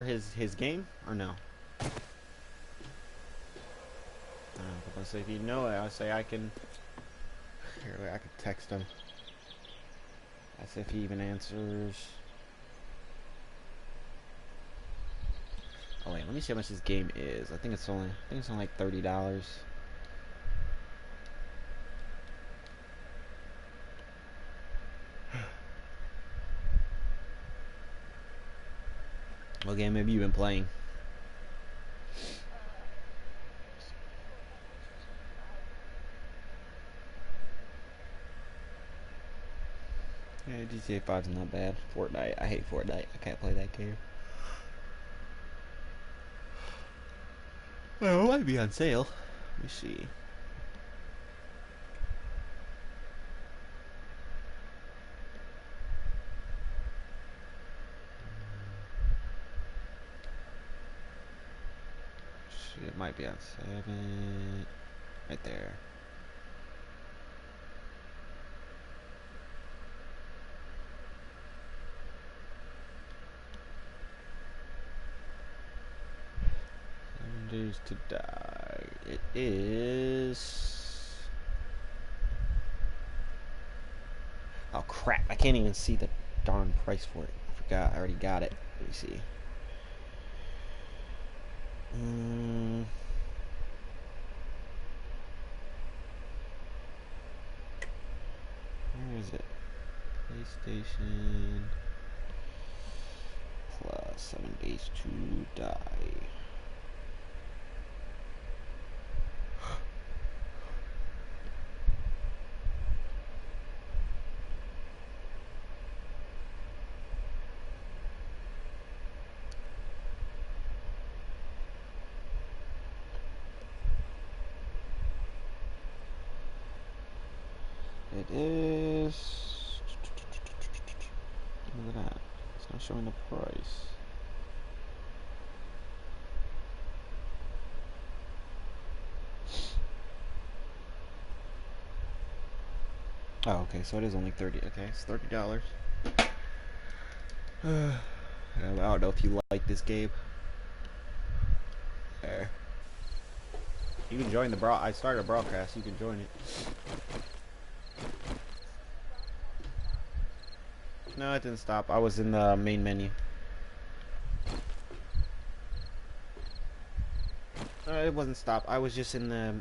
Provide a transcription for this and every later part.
his game or no? So if you know it, I say I can. Here, wait, I could text him. I see if he even answers. Oh wait, let me see how much this game is. I think it's only like $30. What game have you been playing? Yeah, GTA 5 is not bad. Fortnite, I hate Fortnite. I can't play that game. Oh, it might be on sale. Let me see. It might be on 7. Right there. Days to Die. It is. Oh crap! I can't even see the darn price for it. I forgot. I already got it. Let me see. Where is it? PlayStation Plus 7 Days to Die. It is. Look at that. It's not showing the price. Oh, okay, so it is only 30. Okay, it's $30. I don't know if you like this game. There. You can join the I started a broadcast. You can join it. No, it didn't stop. I was in the main menu. It wasn't stop. I was just in the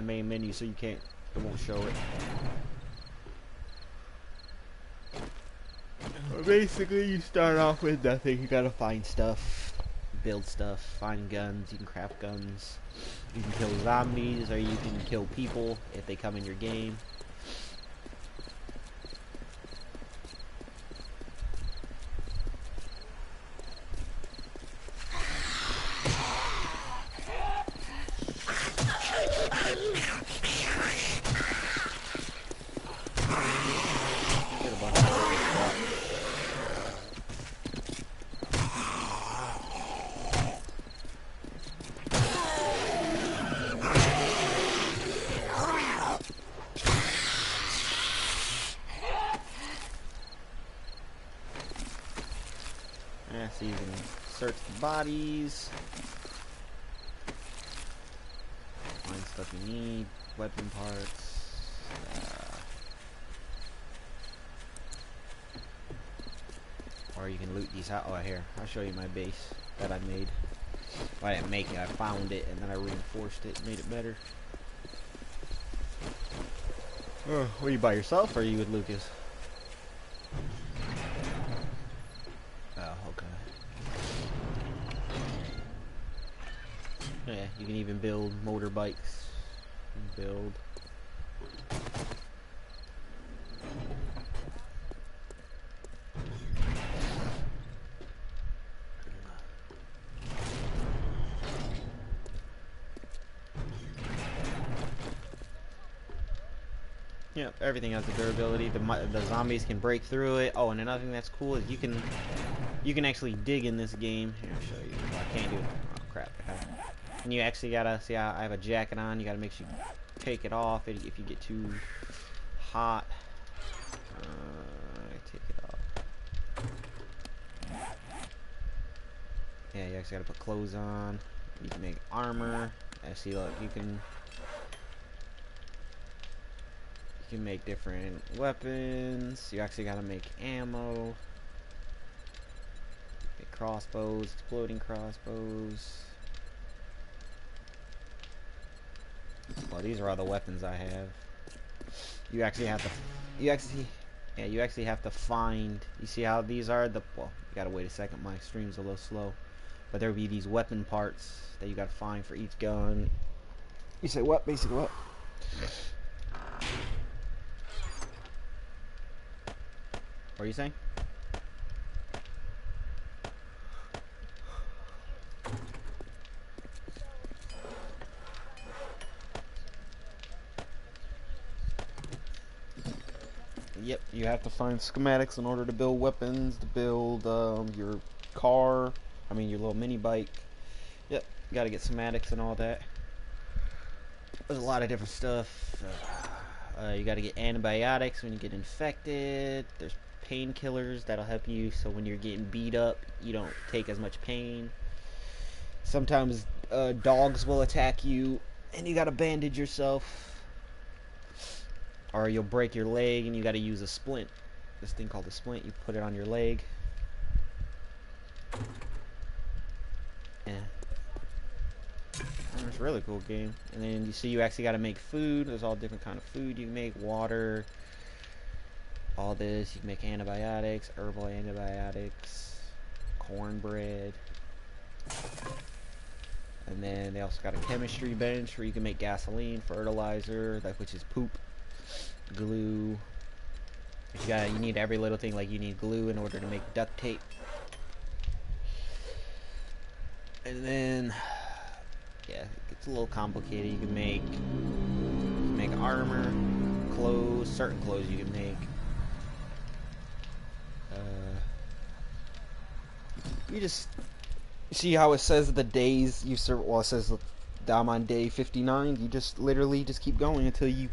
main menu, so you can't. It won't show it. Basically, you start off with nothing. You gotta find stuff, build stuff, find guns. You can craft guns. You can kill zombies, or you can kill people if they come in your game. So you can search the bodies, find stuff you need, weapon parts. Or you can loot these out. Oh, here, I'll show you my base that I made. Well, I didn't make it, I found it and then I reinforced it, made it better. Were you by yourself or are you with Lucas? Oh, okay. Yeah, you can even build motorbikes. Build. Yep, everything has the durability. The zombies can break through it. Oh, and another thing that's cool is you can actually dig in this game. Here, I'll show you. Oh, I can't do it. Oh crap. And you actually gotta see. I have a jacket on. You gotta make sure you take it off if you get too hot. Take it off. Yeah, you actually gotta put clothes on. You can make armor. I see, look, you can make different weapons. You actually gotta make ammo. Make crossbows, exploding crossbows. Well, these are all the weapons I have. You actually have to, yeah, you actually have to find, you see how these are? Well, you gotta wait a second, my stream's a little slow. But there'll be these weapon parts that you gotta find for each gun. You say what? Basically what? What are you saying? Yep, you have to find schematics in order to build weapons, to build your car, your little mini bike. Yep, you gotta get schematics and all that. There's a lot of different stuff. You gotta get antibiotics when you get infected. There's painkillers that'll help you so when you're getting beat up, you don't take as much pain. Sometimes dogs will attack you and you gotta bandage yourself. Or you'll break your leg and you gotta use a splint. This thing called a splint, you put it on your leg. Yeah. It's a really cool game. And then you see you actually gotta make food. There's all different kind of food you can make. Water. All this. You can make antibiotics, herbal antibiotics, cornbread. And then they also got a chemistry bench where you can make gasoline, fertilizer, which is poop, glue. You need every little thing, like you need glue in order to make duct tape. And then, yeah, it gets a little complicated. You can make armor, clothes, certain clothes you can make. You just see how it says the days you serve. Well, it says I'm on day 59. You just literally just keep going until you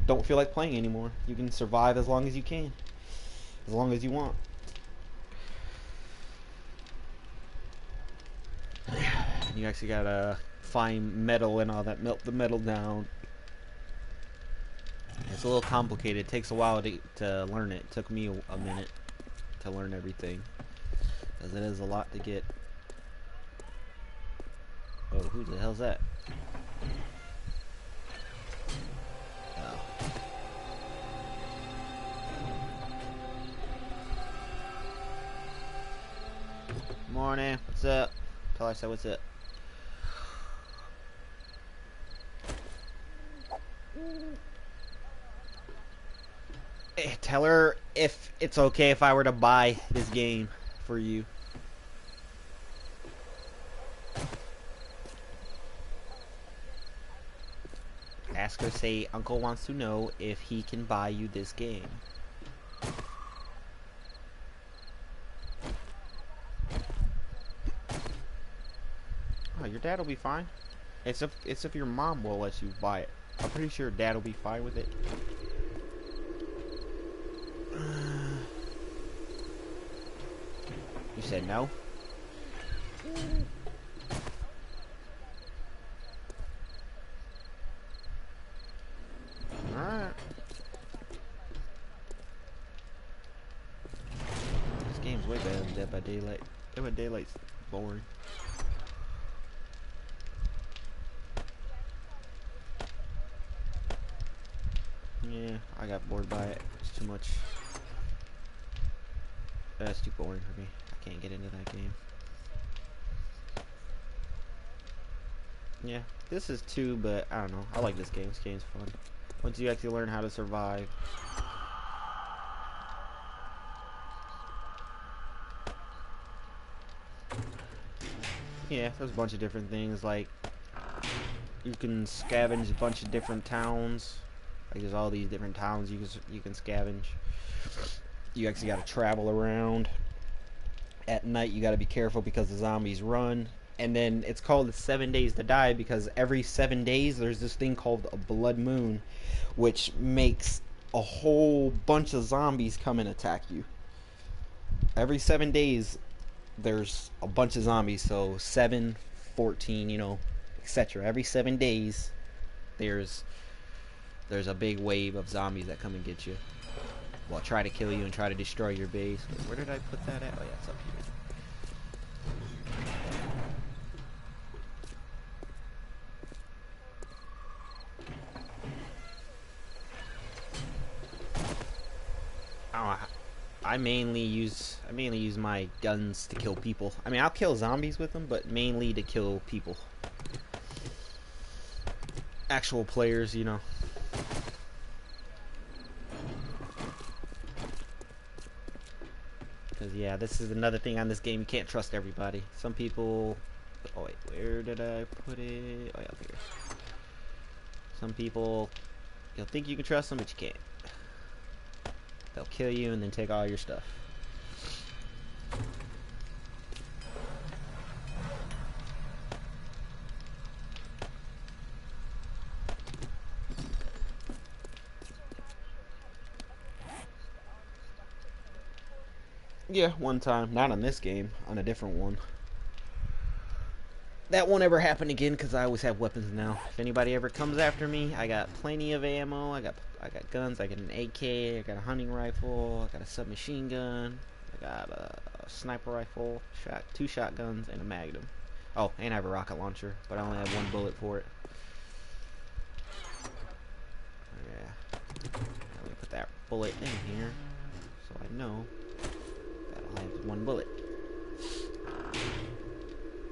don't feel like playing anymore. You can survive as long as you can, as long as you want. You actually gotta find metal and all that, melt the metal down. It's a little complicated. It takes a while to learn it. It took me a minute to learn everything, because it is a lot to get. Oh, who the hell's that? Oh. Morning. What's up? Tell her I said what's up. Hey, tell her if it's okay if I were to buy this game for you. Ask her, say, Uncle wants to know if he can buy you this game. Oh, your dad will be fine. It's if your mom will let you buy it. I'm pretty sure dad will be fine with it. You said no? Alright. This game's way better than Dead by Daylight. Dead by Daylight's boring. Yeah, I got bored by it. It's too much. That's too boring for me. I can't get into that game. Yeah, this is too, but I don't know. I like this game. This game's fun. Once you actually learn how to survive. Yeah, there's a bunch of different things. Like, you can scavenge a bunch of different towns. Like, there's all these different towns you can scavenge. You actually got to travel around. At night, you got to be careful because the zombies run. And then it's called 7 days to die because every 7 days there's this thing called a blood moon, which makes a whole bunch of zombies come and attack you. Every 7 days, there's a bunch of zombies. So 7, 14, you know, etc. Every 7 days, there's there's a big wave of zombies that come and get you. Well, try to kill you and try to destroy your base. Where did I put that at? Oh yeah, it's up here. Oh, I mainly use my guns to kill people. I mean, I'll kill zombies with them, but mainly to kill people. Actual players, you know. Because, yeah, this is another thing on this game. You can't trust everybody. Some people... Oh, wait. Where did I put it? Oh, yeah, up here. Some people... You'll think you can trust them, but you can't. They'll kill you and then take all your stuff. Yeah, one time. Not on this game. On a different one. That won't ever happen again because I always have weapons now. If anybody ever comes after me, I got plenty of ammo. I got guns. I got an AK. I got a hunting rifle. I got a submachine gun. I got a sniper rifle. Two shotguns and a Magnum. Oh, and I have a rocket launcher, but I only have one bullet for it. Yeah. Let me put that bullet in here so I know that I'll have one bullet.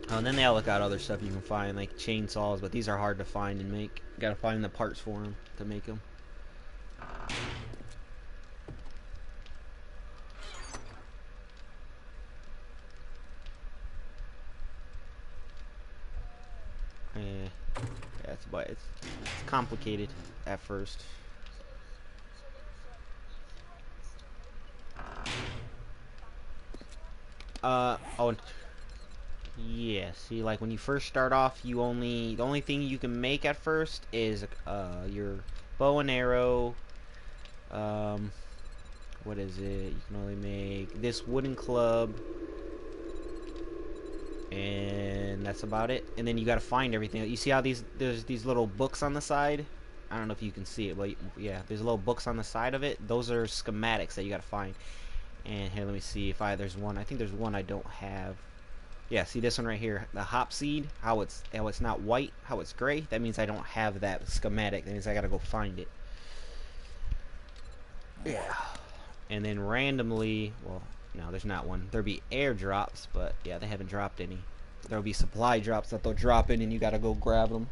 Oh, and then they all got other stuff you can find, like chainsaws, but these are hard to find and make. You gotta find the parts for them to make them. Yeah, it's complicated at first. Oh, yeah, see, like when you first start off, the only thing you can make at first is your bow and arrow. What is it? You can only make this wooden club, and that's about it. And then you gotta find everything. You see how there's these little books on the side? I don't know if you can see it, but yeah, there's little books on the side of it. Those are schematics that you gotta find. And here, let me see if there's one. I think there's one I don't have. Yeah, see this one right here, the hop seed, how it's not white, how it's gray. That means I don't have that schematic. That means I gotta go find it. Yeah. And then randomly, well, no, there's not one. There'll be airdrops, but yeah, they haven't dropped any. There'll be supply drops that they'll drop in, and you gotta go grab them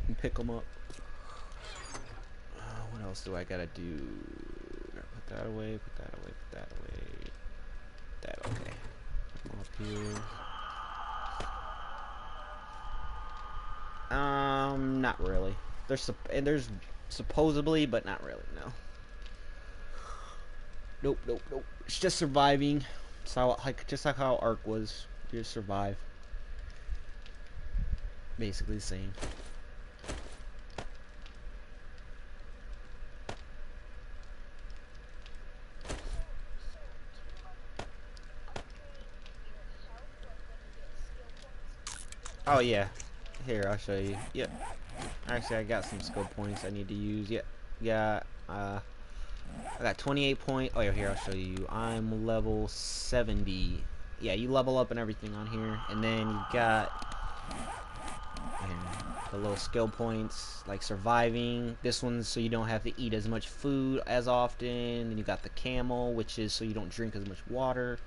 and pick them up. What else do I gotta do? Put that away. Put that away. Put that away. That okay. Up here. Not really. There's supposedly, but not really. No. Nope, nope, nope. It's just surviving. So just like how Ark was, you just survive. Basically the same. Oh yeah. Here, I'll show you. Yep. Actually, I got some skill points I need to use. Yep. Yeah. I got 28 points. Oh, yeah, here, I'll show you. I'm level 70. Yeah, you level up and everything on here. And then you got the little skill points, like surviving. This one's so you don't have to eat as much food as often. Then you got the camel, which is so you don't drink as much water.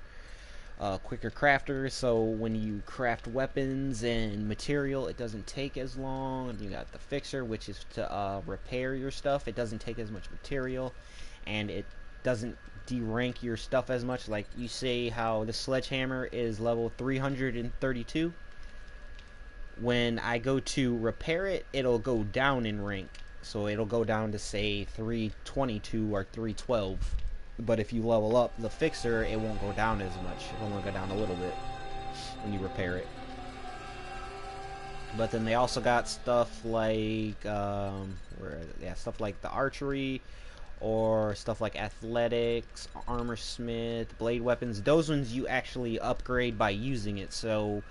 Quicker crafter, so when you craft weapons and material, it doesn't take as long. And you got the fixer, which is to repair your stuff. It doesn't take as much material, and it doesn't derank your stuff as much. Like you say how the sledgehammer is level 332. When I go to repair it, it'll go down in rank. So it'll go down to say 322 or 312. But if you level up the fixer, it won't go down as much. It'll only go down a little bit when you repair it. But then they also got stuff like stuff like the archery, or stuff like athletics, armor smith, blade weapons. Those ones you actually upgrade by using it. So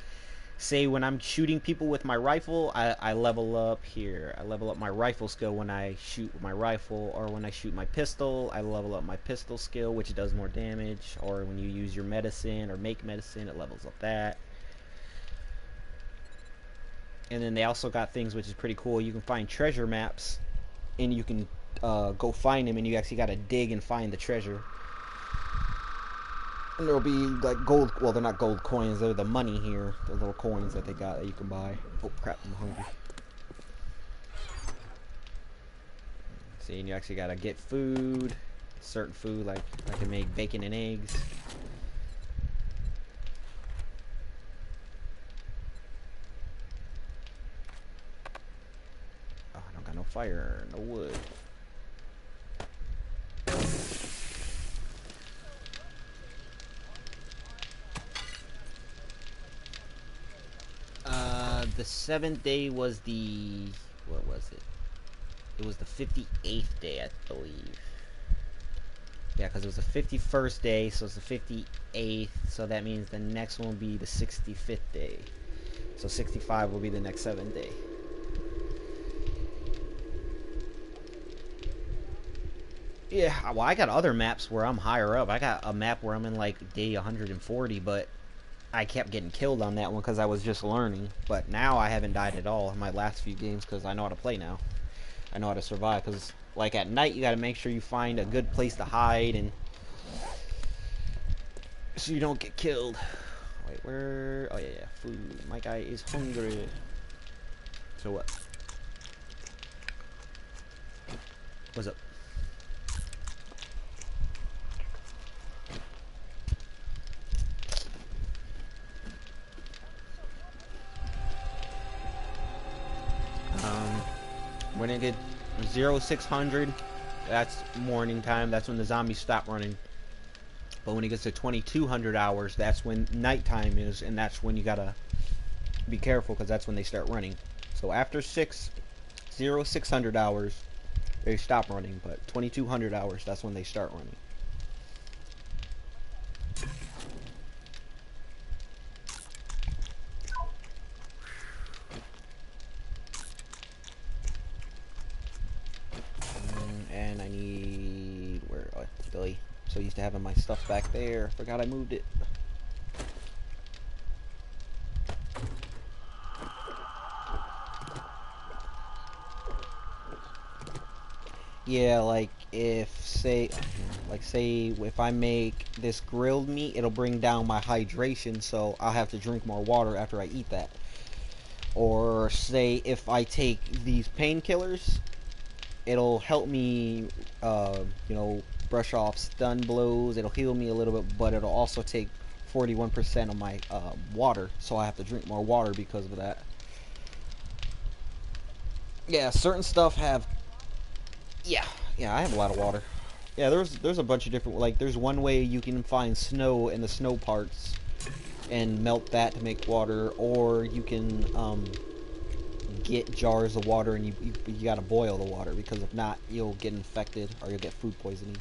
say when I'm shooting people with my rifle, I level up here. I level up my rifle skill when I shoot with my rifle, or when I shoot my pistol, I level up my pistol skill, which does more damage. Or when you use your medicine or make medicine, it levels up that. And then they also got things which is pretty cool. You can find treasure maps, and you can go find them, and you actually got to dig and find the treasure. And there'll be like gold, well, they're not gold coins, they're the money here. The little coins that they got that you can buy. Oh crap, I'm hungry. See, and you actually gotta get food, certain food, like I can make bacon and eggs. Oh, I don't got no fire, no wood. The 7th day was the, what was it? It was the 58th day, I believe. Yeah, because it was the 51st day, so it's the 58th, so that means the next one will be the 65th day. So 65 will be the next 7th day. Yeah, well, I got other maps where I'm higher up. I got a map where I'm in like day 140, but I kept getting killed on that one because I was just learning. But now I haven't died at all in my last few games because I know how to play now. I know how to survive because, like, at night you got to make sure you find a good place to hide and so you don't get killed. Wait, where? Oh yeah, food. My guy is hungry. So what? What's up? When it get 0600, that's morning time. That's when the zombies stop running. But when it gets to 2200 hours, that's when nighttime is, and that's when you gotta be careful because that's when they start running. So after 0600 hours, they stop running, but 2200 hours, that's when they start running. And I need, where, oh, Billy. So used to having my stuff back there. Forgot I moved it. Yeah, like say if I make this grilled meat, it'll bring down my hydration, so I'll have to drink more water after I eat that. Or say if I take these painkillers, it'll help me, brush off stun blows. It'll heal me a little bit, but it'll also take 41% of my water, so I have to drink more water because of that. Yeah, certain stuff have. Yeah, I have a lot of water. Yeah, there's a bunch of different, like, there's one way you can find snow in the snow parts and melt that to make water, or you can get jars of water and you gotta boil the water, because if not, you'll get infected or you'll get food poisoning.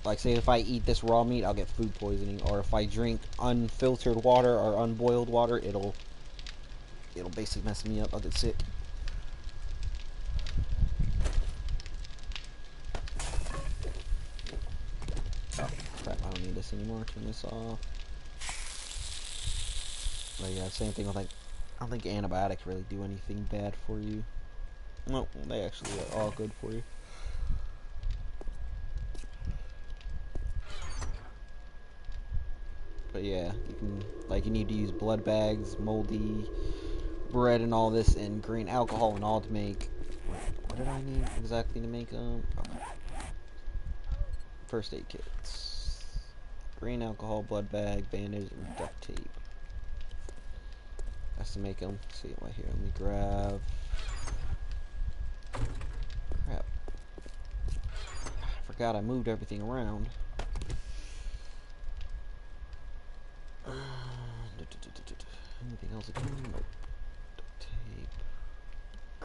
Like, say if I eat this raw meat, I'll get food poisoning, or if I drink unfiltered water or unboiled water, it'll basically mess me up. I'll get sick. Oh crap, I don't need this anymore. Turn this off. But yeah, same thing with, like, I don't think antibiotics really do anything bad for you. No, they actually are all good for you. But yeah, you need to use blood bags, moldy bread, and all this, and green alcohol and all to make. What did I need exactly to make them? Okay. First aid kits, green alcohol, blood bag, bandage, and duct tape. That's to make them. See right here. Let me grab. Crap. I forgot I moved everything around. Anything else again? Nope. Duct tape.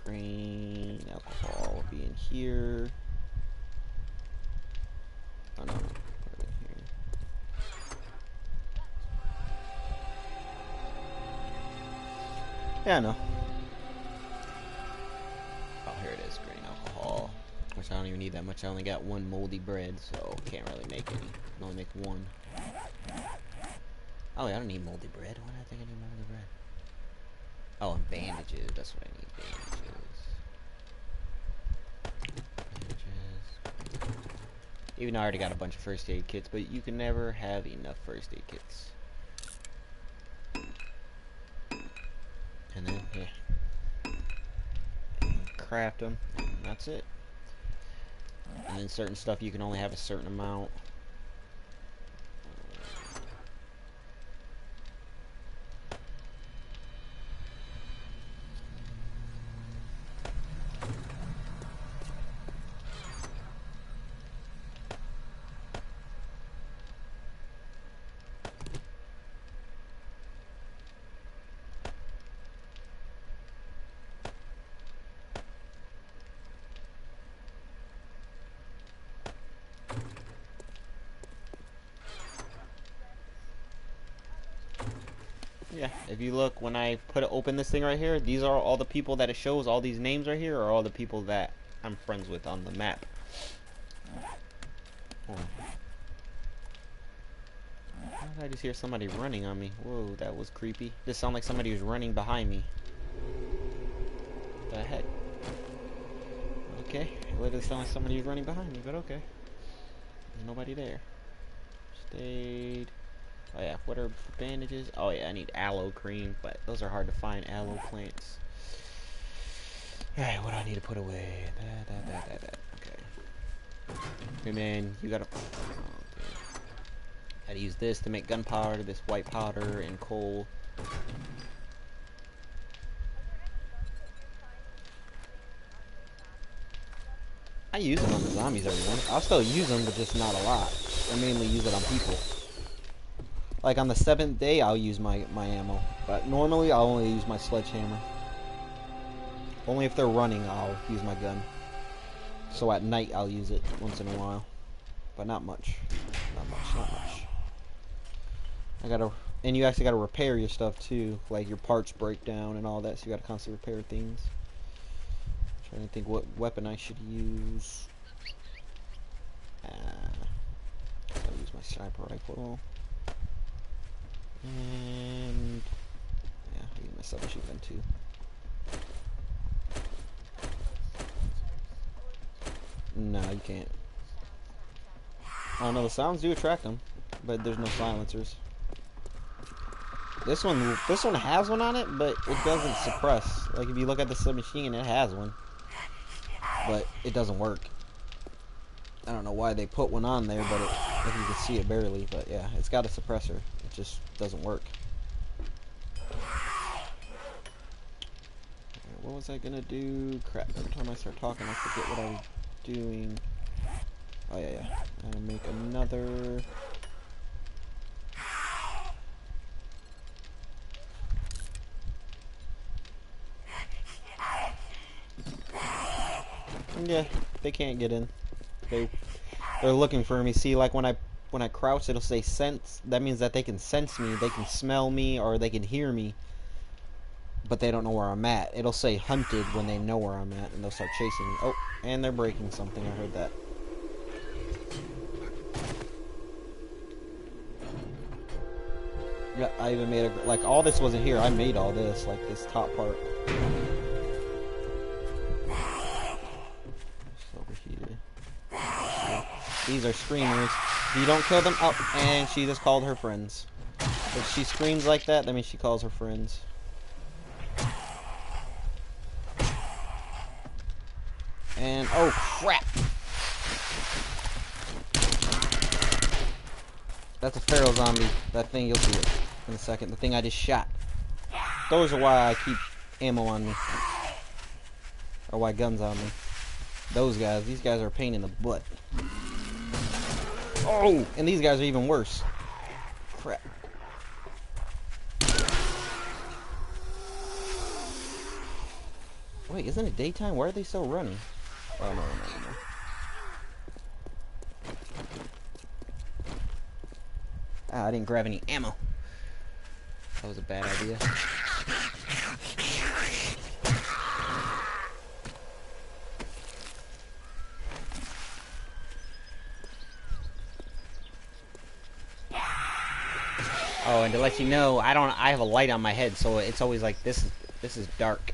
Green alcohol. be in here. Oh no, put it in here. Yeah, I know. Oh, here it is, grain alcohol. Which I don't even need that much. I only got one moldy bread, so can't really make any. I can only make one. Oh, yeah, I don't need moldy bread. Why do I think I need moldy bread? Oh, and bandages. That's what I need. Bandages. Even though I already got a bunch of first aid kits, but you can never have enough first aid kits. And then, yeah. And craft them. And that's it. And then certain stuff you can only have a certain amount. Yeah, if you look, when I open this thing right here, these are all the people that it shows. All these names right here are all the people that I'm friends with on the map. Oh. Why did I just hear somebody running on me? Whoa, that was creepy. This sounded like somebody was running behind me. What the heck? Okay, it literally sounded like somebody was running behind me, but okay. There's nobody there. Stayed. Oh yeah, what are bandages? Oh yeah, I need aloe cream, but those are hard to find, aloe plants. Alright, what do I need to put away? That. Okay. And then you gotta... Gotta use this to make gunpowder, this white powder, and coal. I use them on the zombies, everyone. I'll still use them, but just not a lot. I mainly use it on people. Like on the 7th day, I'll use my ammo. But normally, I'll only use my sledgehammer. Only if they're running, I'll use my gun. So at night, I'll use it once in a while. But not much. Not much. And you actually gotta repair your stuff too. Like your parts break down and all that, so you gotta constantly repair things. Trying to think what weapon I should use. I'll use my sniper rifle. And yeah, I'll use my submachine gun too. No, you can't. I don't know, the sounds do attract them, but there's no silencers. This one has one on it, but it doesn't suppress. Like if you look at the submachine, it has one, but it doesn't work. I don't know why they put one on there, but if you can see it barely. But yeah, it's got a suppressor. It just doesn't work. Right, what was I gonna do? Crap! Every time I start talking, I forget what I was doing. Oh yeah. I'm gonna make another. Yeah, they can't get in. They're looking for me. See, like when I crouch, it'll say sense. That means that they can sense me, they can smell me, or they can hear me. But they don't know where I'm at. It'll say hunted when they know where I'm at, and they'll start chasing me. Oh, and they're breaking something. I heard that. Yeah, I even made a, like, all this wasn't here. I made all this, like this top part. Over here. These are screamers. If you don't kill them, oh, and she just called her friends. If she screams like that, that means she calls her friends. And, oh crap! That's a feral zombie. That thing, you'll see it in a second. The thing I just shot. Those are why I keep ammo on me. Or why guns on me. Those guys, these guys are a pain in the butt. Oh! And these guys are even worse. Crap. Wait, isn't it daytime? Why are they still running? Oh, no, no, no. Ah, I didn't grab any ammo. That was a bad idea. Oh, and to let you know, I have a light on my head, so it's always like this is dark.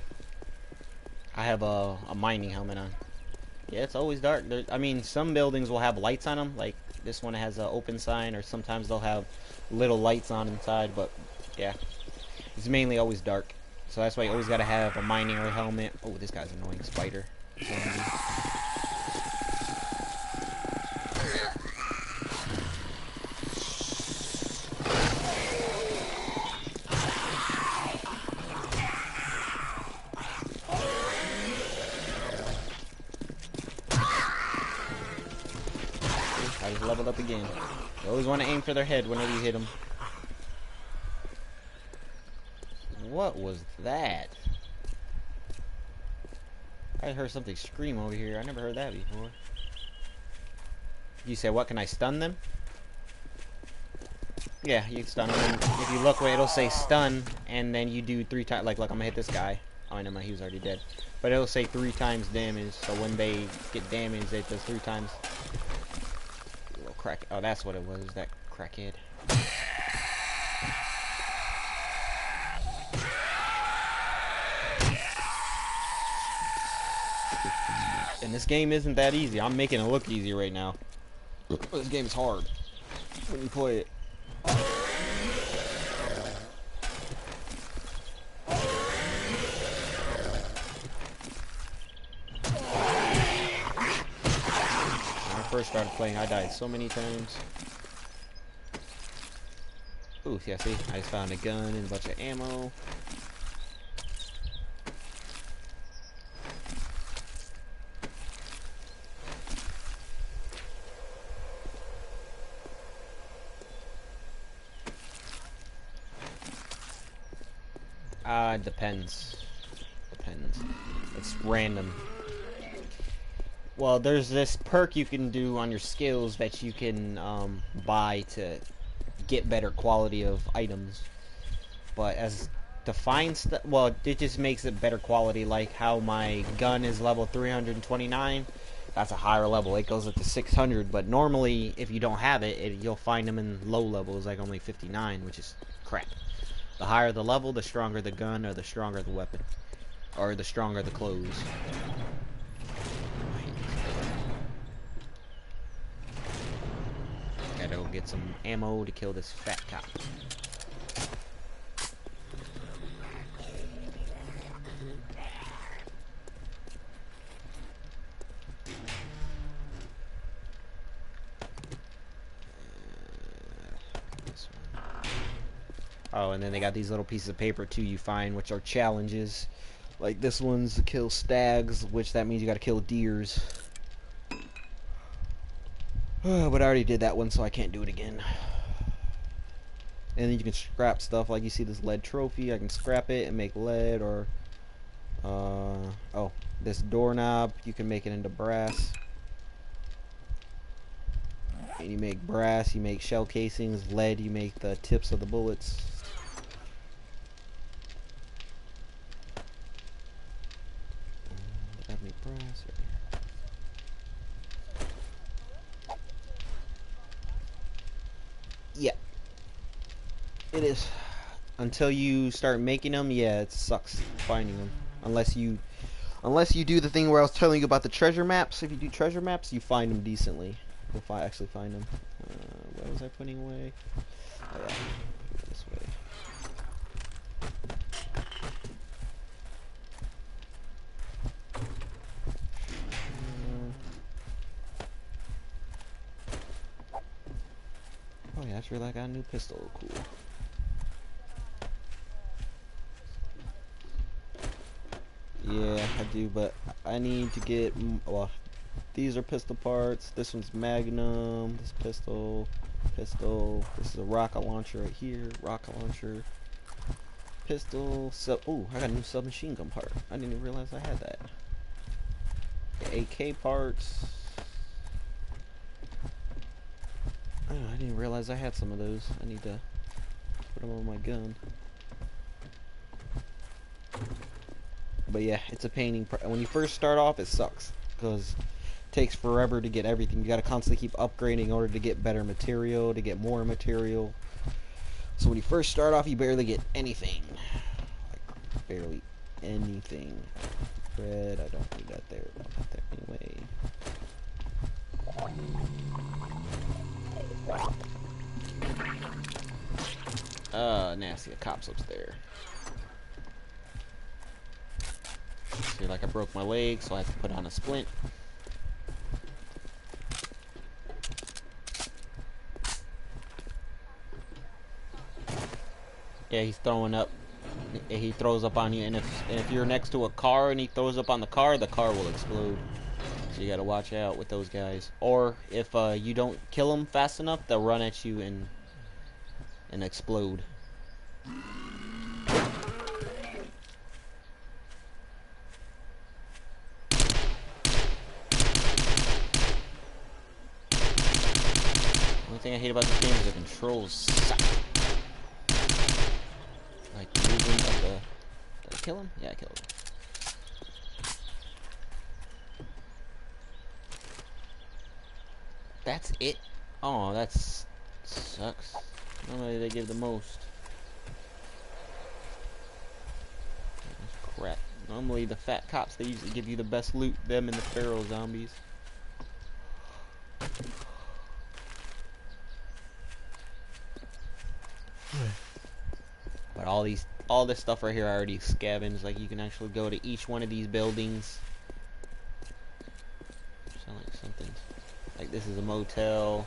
I have a mining helmet on. Yeah, it's always dark. I mean, some buildings will have lights on them, like this one has an open sign, or sometimes they'll have little lights on inside, but yeah, it's mainly always dark. So that's why you always gotta have a mining or helmet. Oh, this guy's annoying spider. Zombie. I just leveled up again. You always want to aim for their head whenever you hit them. What was that? I heard something scream over here. I never heard that before. You said, what, can I stun them? Yeah, you can stun them. And if you look where it'll say stun, and then you do 3 times. Like, look, I'm gonna hit this guy. Oh, never mind, he was already dead. But it'll say 3 times damage, so when they get damaged, it does 3 times. Little crack. Oh, that's what it was, that crackhead. And this game isn't that easy. I'm making it look easy right now. This game is hard when you play it. When I first started playing, I died so many times. Ooh, yeah, see? I just found a gun and a bunch of ammo. Depends. Depends. It's random. Well, there's this perk you can do on your skills that you can buy to get better quality of items. But as to find stuff, well, it just makes it better quality. Like how my gun is level 329. That's a higher level. It goes up to 600. But normally, if you don't have it, you'll find them in low levels, like only 59, which is crap. The higher the level, the stronger the gun, or the stronger the weapon, or the stronger the clothes. Gotta go get some ammo to kill this fat cop. Oh, and then they got these little pieces of paper too you find, which are challenges. Like this one's to kill stags, which that means you gotta kill deers. But I already did that one, so I can't do it again. And then you can scrap stuff, like you see this lead trophy. I can scrap it and make lead, or oh, this doorknob, you can make it into brass. And you make brass, you make shell casings. Lead, you make the tips of the bullets. Did I make brass? Yeah, it is. Until you start making them, yeah, it sucks finding them. Unless you do the thing where I was telling you about the treasure maps. If you do treasure maps, you find them decently. You'll actually find them. What was I putting away? Oh, yeah. This way. Oh yeah, that's really, I got a new pistol. Cool. Yeah, I do, but I need to get, well, these are pistol parts. This one's Magnum. This pistol. This is a rocket launcher right here. Rocket launcher. Pistol. So, ooh, I got a new submachine gun part. I didn't even realize I had that. AK parts. Oh, I didn't realize I had some of those. I need to put them on my gun. But yeah, it's a painting. When you first start off, it sucks because it takes forever to get everything. You gotta constantly keep upgrading in order to get better material, to get more material. So when you first start off, you barely get anything. Like barely anything. Bread, I don't need that there. I'll put that anyway. Nasty. A cop's upstairs. See, like I broke my leg, so I have to put on a splint. Yeah, he's throwing up. He throws up on you, and if you're next to a car and he throws up on the car will explode. So you gotta watch out with those guys. Or if you don't kill them fast enough, they'll run at you and explode. Only thing I hate about this game is the controls suck. Like the movement of the... Did I kill him? Yeah, I killed him. That's it? Oh, that sucks. Normally they give the most. That's crap. Normally the fat cops, they usually give you the best loot. Them and the feral zombies. But all this stuff right here I already scavenged. Like you can actually go to each one of these buildings. Sound like something. Like this is a motel.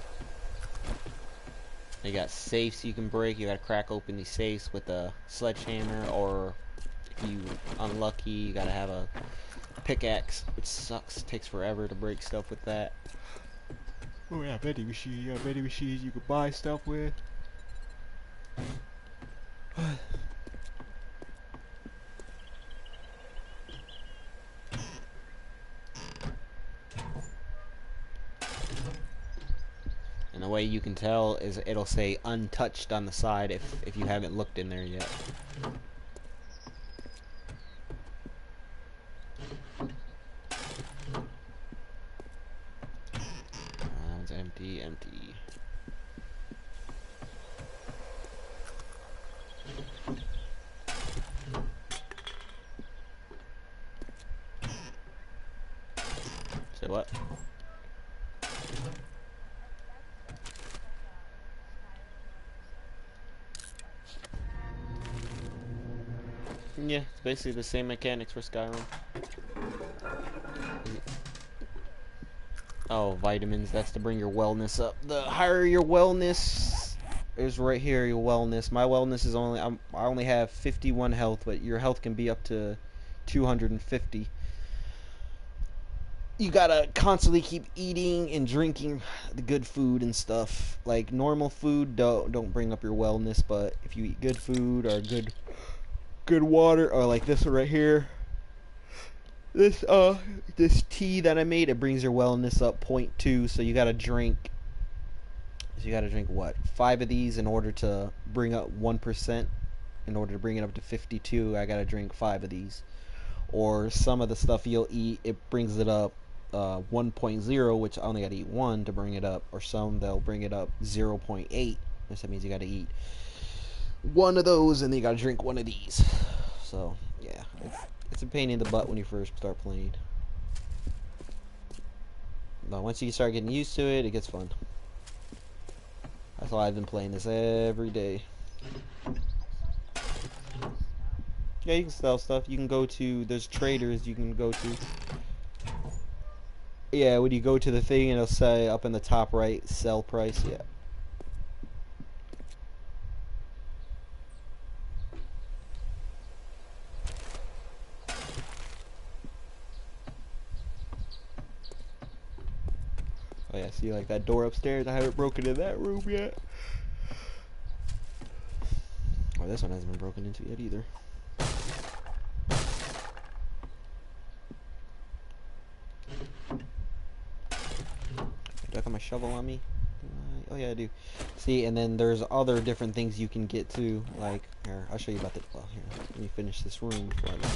They got safes you can break. You gotta crack open these safes with a sledgehammer, or if you unlucky, you gotta have a pickaxe, which sucks. It takes forever to break stuff with that. Oh yeah, vending machine. You got vending machines you can buy stuff with. And the way you can tell is it'll say untouched on the side if you haven't looked in there yet. It's empty, empty. Say what? Yeah, it's basically the same mechanics for Skyrim. Oh, vitamins, that's to bring your wellness up. The higher your wellness is right here, your wellness. My wellness is only, I only have 51 health, but your health can be up to 250. You gotta constantly keep eating and drinking the good food and stuff. Like normal food don't bring up your wellness, but if you eat good food or good water, or like this one right here, this tea that I made, it brings your wellness up 0.2. So you gotta drink. So you gotta drink what, 5 of these in order to bring up 1%. In order to bring it up to 52, I gotta drink 5 of these. Or some of the stuff you'll eat, it brings it up 1.0, which I only gotta eat 1 to bring it up. Or some they'll bring it up 0.8, which that means you gotta eat 1 of those and then you gotta drink 1 of these. So yeah, it's a pain in the butt when you first start playing, but once you start getting used to it, it gets fun. That's why I've been playing this every day. Yeah, you can sell stuff. You can go to, there's traders you can go to. Yeah, when you go to the thing, it'll say up in the top right, sell price. Yeah. Oh yeah, see like that door upstairs? I haven't broken in that room yet. Oh, this one hasn't been broken into yet either. Do I got my shovel on me? Oh yeah, I do. See, and then there's other different things you can get too. Like, here, I'll show you about the. Well, here, let me finish this room before I go.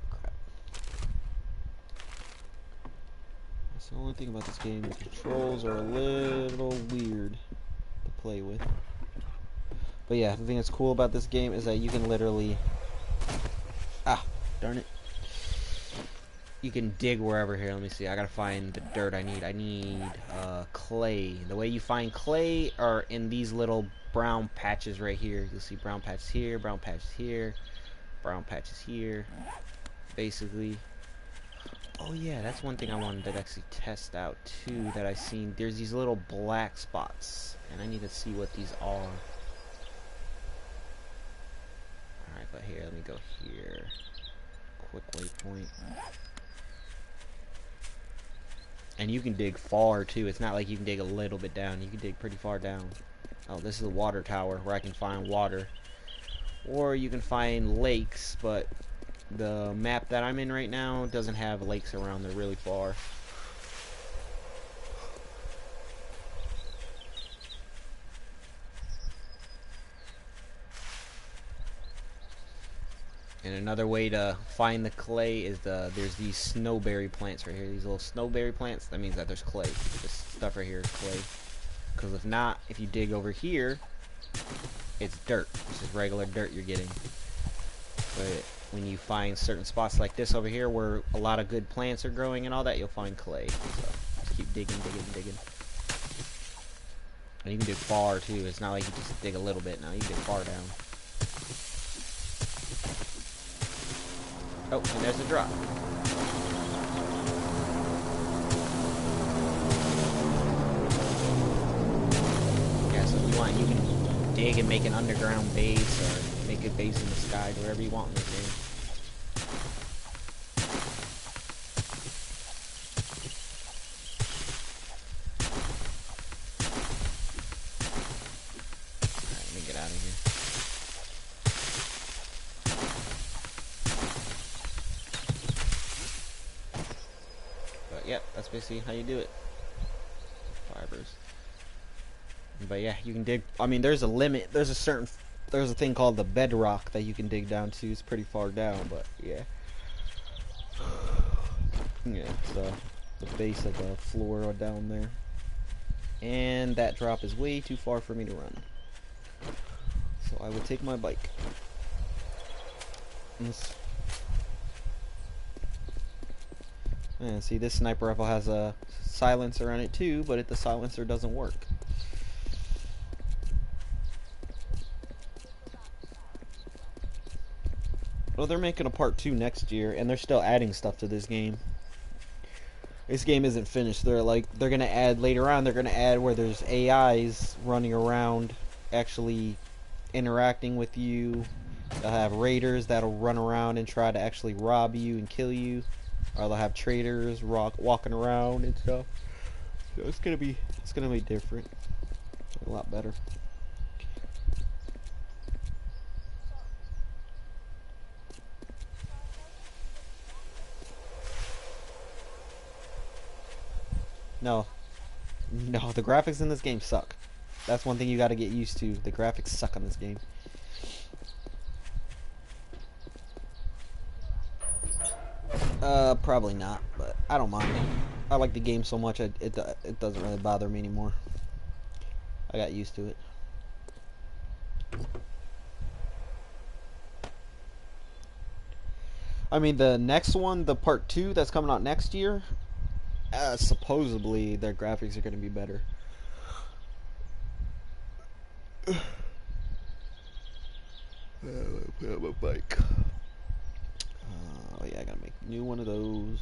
Crap. That's the only thing about this game. The controls are a little weird to play with. But yeah, the thing that's cool about this game is that you can literally. Ah, darn it. You can dig wherever. Here, let me see. I gotta find the dirt I need. I need clay. The way you find clay are in these little brown patches right here. You'll see brown patches here, brown patches here, brown patches here. Basically. Oh yeah, that's one thing I wanted to actually test out too that I've seen. There's these little black spots, and I need to see what these are. Alright, but here, let me go here. Quick waypoint. And you can dig far too. It's not like you can dig a little bit down. You can dig pretty far down. Oh, this is a water tower where I can find water. Or you can find lakes, but the map that I'm in right now doesn't have lakes around. They're really far. And another way to find the clay is there's these snowberry plants right here. These little snowberry plants. That means that there's clay. This stuff right here is clay. Because if not, if you dig over here, it's dirt. It's just regular dirt you're getting. But when you find certain spots like this over here where a lot of good plants are growing and all that, you'll find clay. So just keep digging, digging, digging. And you can dig far too. It's not like you just dig a little bit. Now you can dig far down. Oh, and there's a drop. Yeah, so if you want, you can dig and make an underground base or make a base in the sky, wherever you want in this game. Alright, let me get out of here. Yep, that's basically how you do it. Fibers. But yeah, you can dig. I mean, there's a limit. There's a thing called the bedrock that you can dig down to. It's pretty far down, but yeah. Yeah, so the base of the floor down there. And that drop is way too far for me to run. So I will take my bike. And see, this sniper rifle has a silencer on it too, but the silencer doesn't work. Well, they're making a part 2 next year, and they're still adding stuff to this game. This game isn't finished. They're gonna add later on. They're gonna add where there's AIs running around, actually interacting with you. They'll have raiders that'll run around and try to actually rob you and kill you. Or they'll have traders walking around and stuff. So it's gonna be different, a lot better. No, the graphics in this game suck. That's one thing you got to get used to. The graphics suck on this game. Probably not, but I don't mind. I like the game so much, it doesn't really bother me anymore. I got used to it. I mean, the next one, the part 2 that's coming out next year, supposedly their graphics are going to be better. Put up my bike. Oh yeah, I gotta make a new one of those.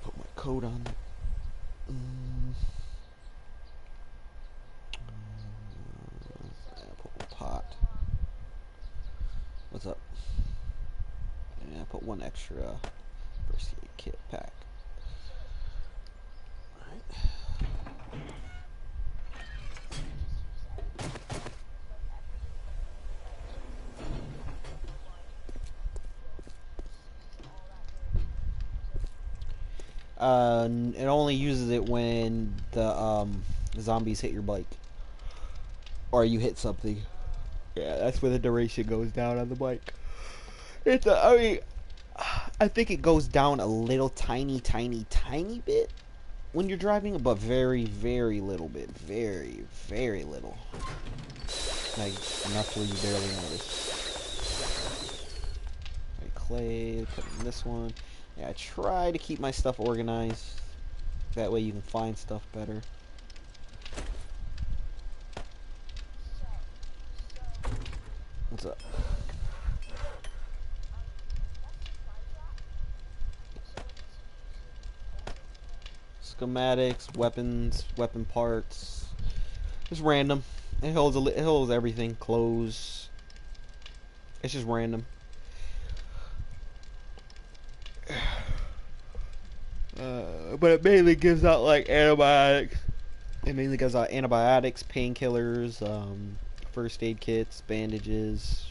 Put my coat on. Put my pot. What's up? Yeah, put one extra first aid kit pack. Alright. It only uses it when the zombies hit your bike or you hit something. Yeah, that's where the duration goes down on the bike. I mean, I think it goes down a little tiny bit when you're driving, but very, very little bit. Very, very little. Like, enough where you barely notice. Right, clay, put in this one. Yeah, I try to keep my stuff organized. That way you can find stuff better. What's up? Schematics, weapons, weapon parts. Just random. It holds everything. Clothes. It's just random. But it mainly gives out like antibiotics. It mainly gives out antibiotics, painkillers, first aid kits, bandages.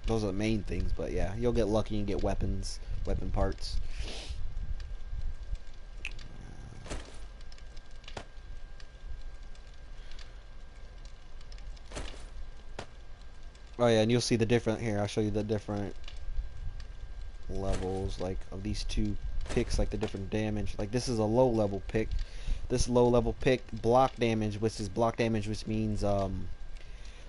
Those are the main things. But yeah, you'll get lucky and get weapons, weapon parts. Oh yeah, and you'll see the different here. I'll show you the different levels like of these two picks, like the different damage. Like this is a low level pick. This low level pick block damage, which is block damage, which means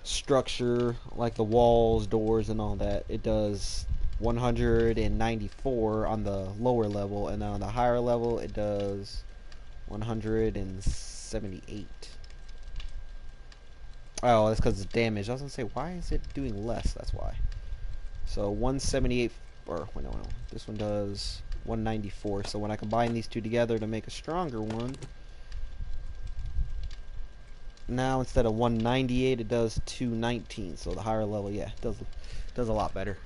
structure like the walls, doors, and all that. It does 194 on the lower level, and on the higher level it does 178. Oh, that's because it's damage. I was gonna say, why is it doing less? That's why. So 178, or wait, no, this one does 194. So when I combine these two together to make a stronger one, now instead of 198, it does 219. So the higher level, yeah, does a lot better.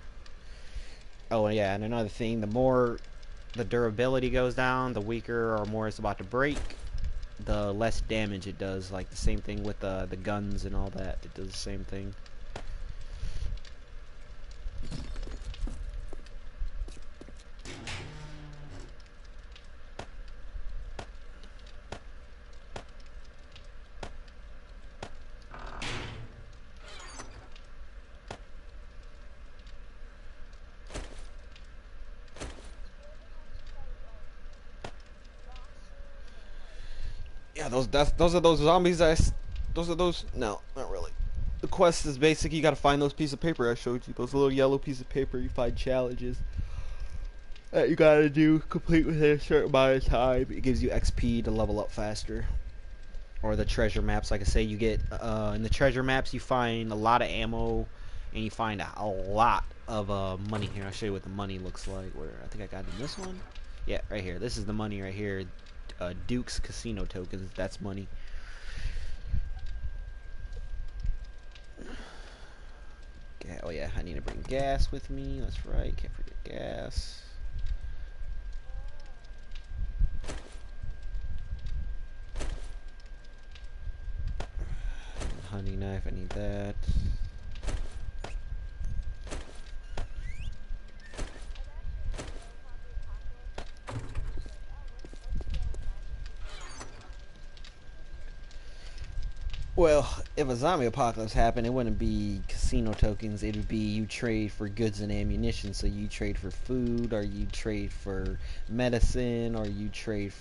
Oh yeah, and another thing, the more the durability goes down, the weaker or more it's about to break, the less damage it does. Like the same thing with the guns and all that. It does the same thing. Yeah, those are those zombies. Those are those. No, not really. The quest is basic. You gotta find those pieces of paper I showed you. Those little yellow pieces of paper. You find challenges that you gotta do, complete within a certain amount of time. It gives you XP to level up faster. Or the treasure maps, like I say, you get in the treasure maps you find a lot of ammo, and you find a lot of money. Here, I'll show you what the money looks like. Where I think I got in this one. Yeah, right here. This is the money right here. Duke's casino tokens. That's money. Oh yeah, I need to bring gas with me. That's right. Can't forget gas. Hunting knife. I need that. Well, if a zombie apocalypse happened, it wouldn't be casino tokens. It would be you trade for goods and ammunition. So you trade for food, or you trade for medicine, or you trade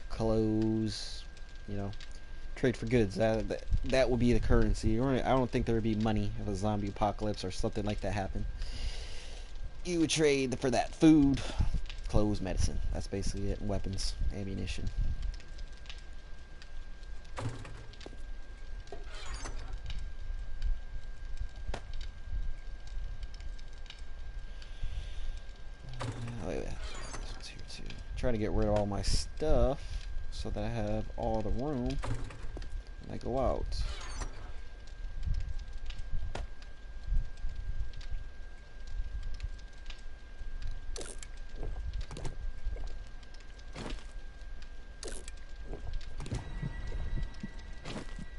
clothes. You know, trade for goods. That would be the currency. I don't think there would be money if a zombie apocalypse or something like that happened. You would trade for that: food, clothes, medicine. That's basically it. Weapons, ammunition. Try to get rid of all my stuff so that I have all the room when I go out.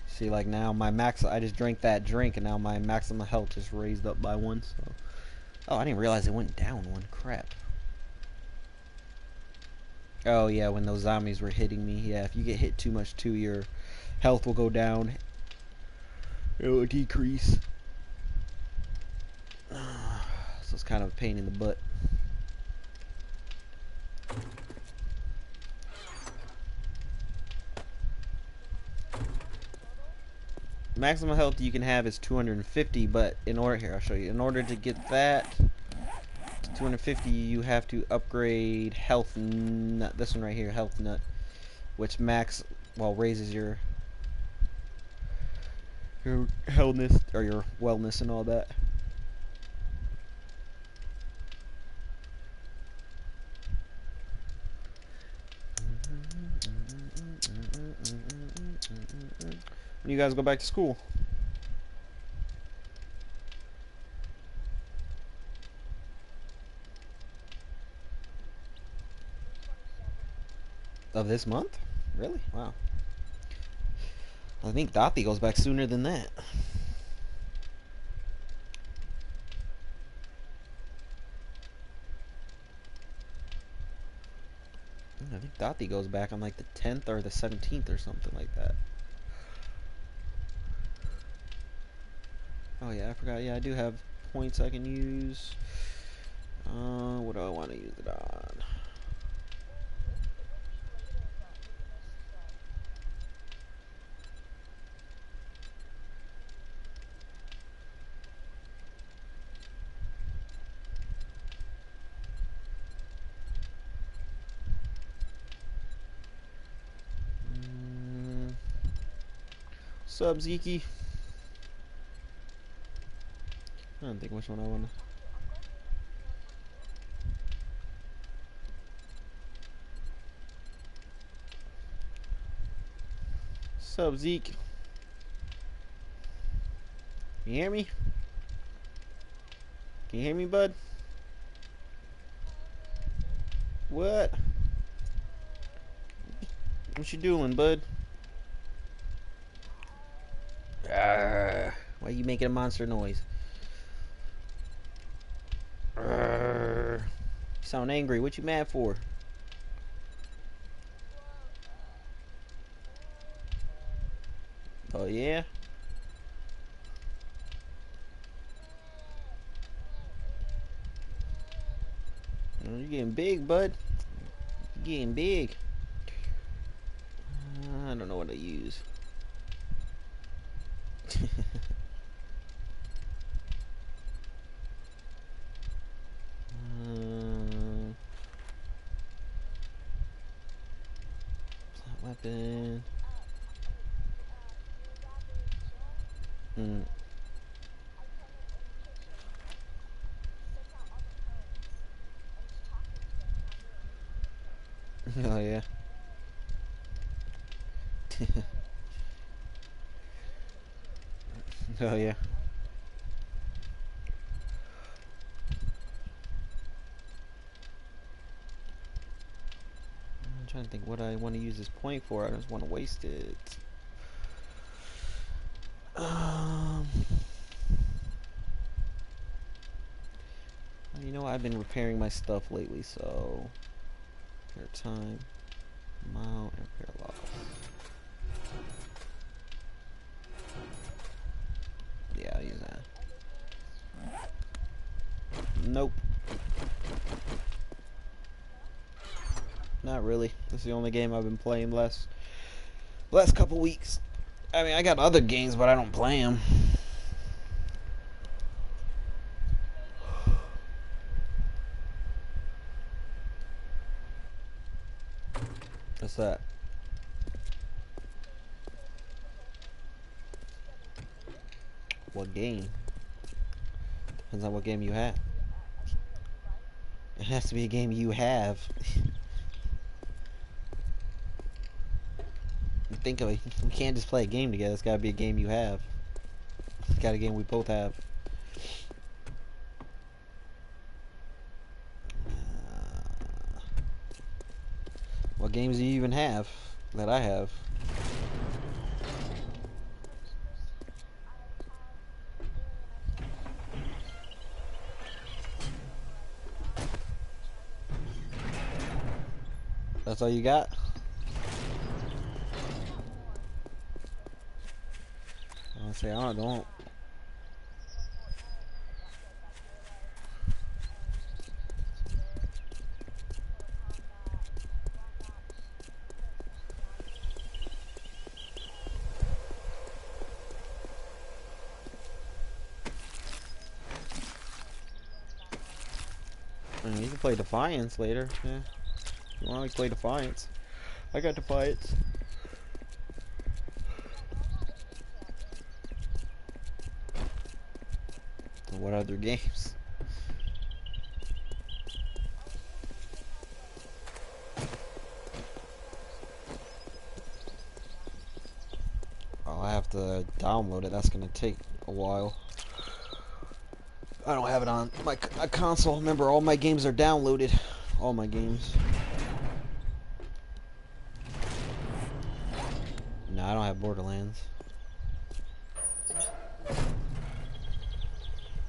See, like now my max, I just drank that drink and now my maximum health just raised up by 1. So, oh, I didn't realize it went down 1. Crap. Oh yeah, when those zombies were hitting me. Yeah, if you get hit too much too, your health will go down. It will decrease. So it's kind of a pain in the butt. Maximum health you can have is 250, but in order, here I'll show you. In order to get that 250, you have to upgrade health nut. This one right here, health nut, which raises your healthness or your wellness and all that. When you guys go back to school? Of this month? Really? Wow. I think Dothy goes back sooner than that. I think Dothy goes back on like the 10th or the 17th or something like that. Oh yeah, I forgot. Yeah, I do have points I can use. What do I want to use it on? Sub Zeke. I don't think which one I want to. Sub Zeke. Can you hear me? Can you hear me, bud? What? What you doing, bud? Why are you making a monster noise? You sound angry. What you mad for? Oh yeah? You're getting big, bud. You're getting big. I don't know what to use. Weapon. Oh yeah. Oh yeah. I'm trying to think what I want to use this point for. I just want to waste it. You know, I've been repairing my stuff lately, so repair time, mount, and repair loss. Yeah, I'll use that. Nope. Not really. This is the only game I've been playing last couple weeks. I mean, I got other games, but I don't play them. What's that? What game? Depends on what game you have. It has to be a game you have. Think of it. We can't just play a game together. It's got to be a game you have. It's got a game we both have. What games do you even have that I have? That's all you got? I say I don't. I mean, you can play Defiance later. Yeah. You want to play Defiance? I got Defiance. What other games? I'll have to download it. That's gonna take a while. I don't have it on my console. Remember, all my games are downloaded. All my games. No, I don't have Borderlands.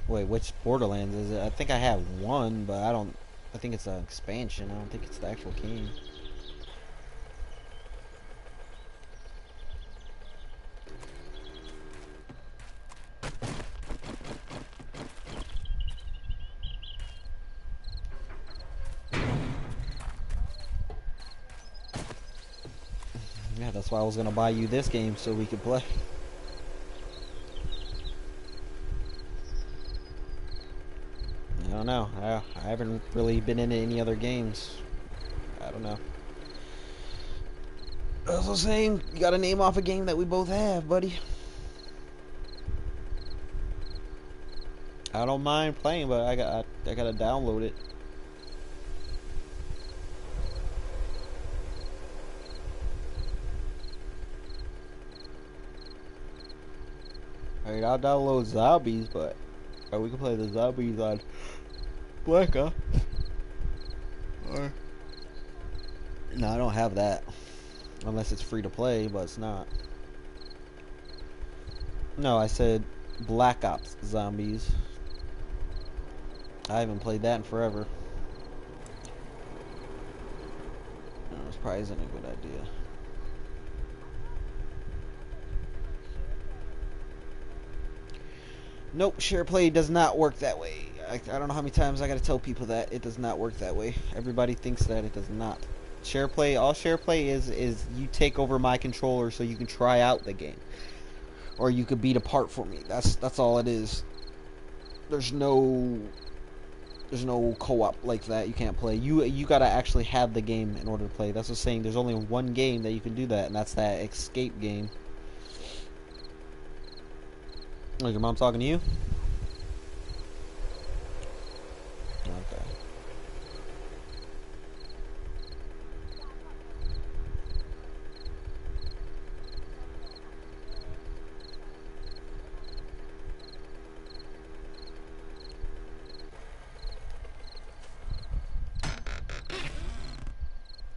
Wait, which Borderlands is it? I think I have one, but I think it's an expansion. I don't think it's the actual game. Yeah, that's why I was gonna buy you this game so we could play. I don't know. I haven't really been into any other games. I don't know. As I was saying, you gotta name off a game that we both have, buddy. I don't mind playing, but I gotta download it. Alright, I'll download Zombies, but we can play the Zombies on Black Ops. Or no, I don't have that. Unless it's free to play, but it's not. No, I said Black Ops Zombies. I haven't played that in forever. No, this probably isn't a good idea. Nope, share play does not work that way. I don't know how many times I gotta tell people that it does not work that way. Everybody thinks that it does not. Share play, all share play is you take over my controller so you can try out the game, or you could beat a part for me. That's all it is. There's no co-op like that. You can't play. You gotta actually have the game in order to play. That's what I'm saying. There's only one game that you can do that, and that's that escape game. Oh, your mom talking to you? Okay.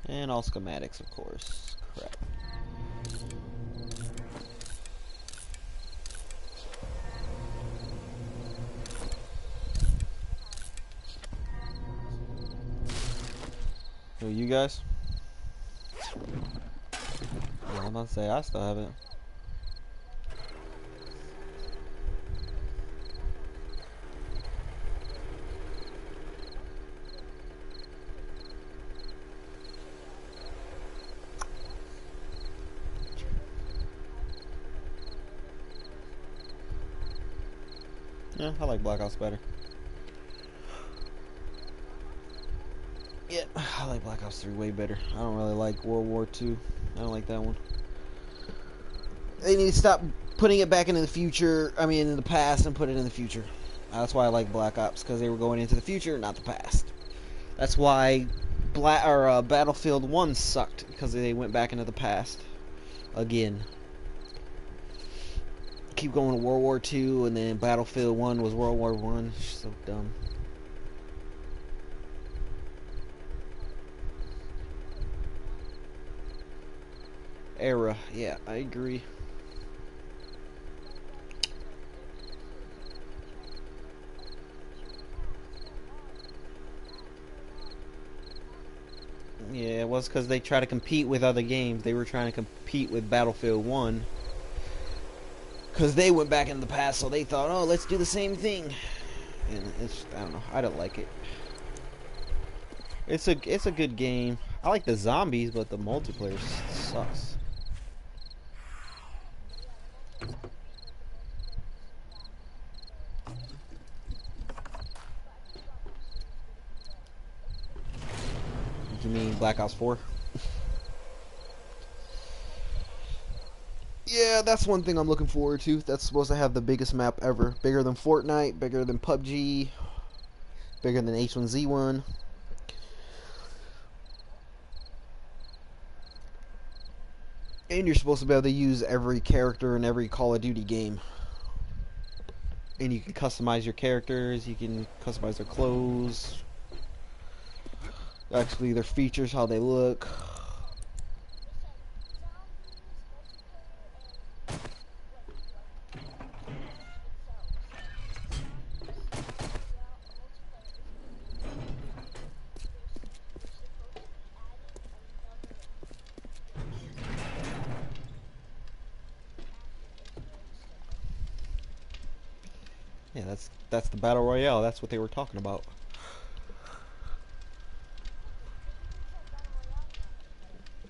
And all schematics, of course. Crap. Who, you guys? Yeah, I'm about to say I still haven't. Yeah, I like Black Ops better. Yeah, I like Black Ops 3 way better. I don't really like World War II. I don't like that one. They need to stop putting it back into the future. I mean, in the past, and put it in the future. That's why I like Black Ops, because they were going into the future, not the past. That's why Battlefield 1 sucked, because they went back into the past again. Keep going to World War II, and then Battlefield 1 was World War 1. So dumb. Era, yeah, I agree. Yeah, it was because they try to compete with other games. They were trying to compete with Battlefield 1. Because they went back in the past, so they thought, oh, let's do the same thing. And it's, I don't know, I don't like it. It's a good game. I like the zombies, but the multiplayer sucks. You mean Black Ops 4? Yeah, that's one thing I'm looking forward to. That's supposed to have the biggest map ever. Bigger than Fortnite, bigger than PUBG, bigger than H1Z1. And you're supposed to be able to use every character in every Call of Duty game. And you can customize your characters, you can customize their clothes, actually their features, how they look. Yeah, that's the Battle Royale, that's what they were talking about.